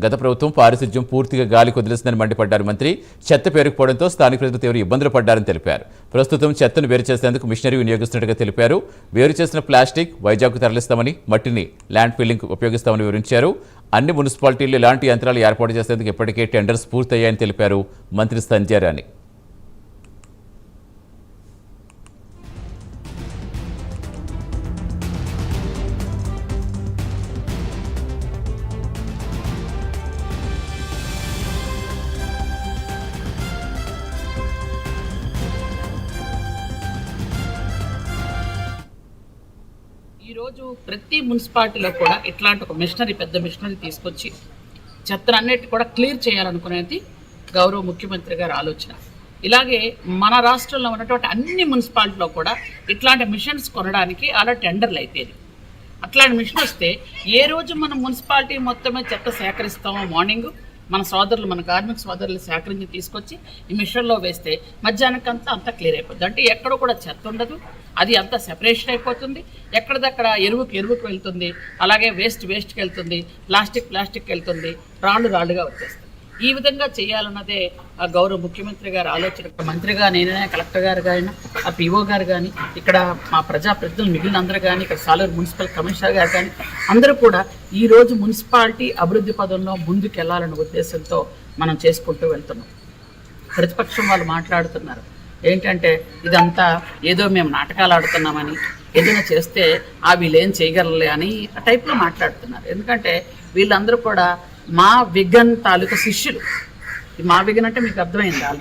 గత ప్రభుత్వం పారిశుధ్యం పూర్తిగా గాలి కొదిలేసిందని మండిపడ్డారు మంత్రి. చెత్త పేరుకుపోవడంతో స్థానిక ప్రజలు తీవ్ర ఇబ్బందులు పడ్డారని తెలిపారు. ప్రస్తుతం చెత్తను వేరు చేసేందుకు మిషనరీ వినియోగిస్తున్నట్టుగా తెలిపారు. వేరు చేసిన ప్లాస్టిక్ వైజాగ్కు తరలిస్తామని, మట్టిని ల్యాండ్ ఫిల్లింగ్ ఉపయోగిస్తామని వివరించారు. అన్ని మున్సిపాలిటీల్లో ఇలాంటి యంత్రాలు ఏర్పాటు చేసేందుకు ఇప్పటికే టెండర్స్ పూర్తయ్యాయని తెలిపారు మంత్రి సంజయ్ రాణి. ఈరోజు ప్రతి మున్సిపాలిటీలో కూడా ఇట్లాంటి ఒక మిషనరీ, పెద్ద మిషనరీ తీసుకొచ్చి చెత్తను అన్నిటి కూడా క్లియర్ చేయాలనుకునేది గౌరవ ముఖ్యమంత్రి గారి ఆలోచన. ఇలాగే మన రాష్ట్రంలో ఉన్నటువంటి అన్ని మున్సిపాలిటీలో కూడా ఇట్లాంటి మిషన్స్ కొనడానికి అలా టెండర్లు అయిపోయింది. అట్లాంటి మిషన్ వస్తే ఏ రోజు మనం మున్సిపాలిటీ మొత్తమే చెత్త సేకరిస్తామో మార్నింగ్ మన సోదరులు, మన కార్మిక సోదరులు సేకరించి తీసుకొచ్చి ఈ మిషన్లో వేస్తే మధ్యాహ్నానికంతా అంతా క్లియర్ అయిపోతుంది. అంటే ఎక్కడ కూడా చెత్త ఉండదు, అది అంతా సెపరేషన్ అయిపోతుంది. ఎక్కడిదక్కడ ఎరువుకి వెళ్తుంది, అలాగే వేస్ట్కి వెళ్తుంది, ప్లాస్టిక్ వెళ్తుంది, రాళ్ళుగా వచ్చేస్తుంది. ఈ విధంగా చేయాలన్నదే ఆ గౌరవ ముఖ్యమంత్రి గారి ఆలోచన. మంత్రిగా నేనైనా, కలెక్టర్ గారు కానీ, ఆ పిఓ గారు కానీ, ఇక్కడ మా ప్రజాప్రతినిధులు మిగిలిన అందరూ కానీ, ఇక్కడ సాలూరు మున్సిపల్ కమిషనర్ గారు కానీ అందరూ కూడా ఈరోజు మున్సిపాలిటీ అభివృద్ధి పదంలో ముందుకు వెళ్ళాలన్న ఉద్దేశంతో మనం చేసుకుంటూ వెళ్తున్నాం. ప్రతిపక్షం వాళ్ళు మాట్లాడుతున్నారు ఏంటంటే ఇదంతా ఏదో మేము నాటకాలు ఆడుతున్నామని, ఏదైనా చేస్తే వీళ్ళేం చేయగలలే అని ఆ టైప్లో మాట్లాడుతున్నారు. ఎందుకంటే వీళ్ళందరూ కూడా మా విగన్ తాలూకా శిష్యులు. మా విగన్ అంటే మీకు అర్థమైంది ఆల్రెడీ.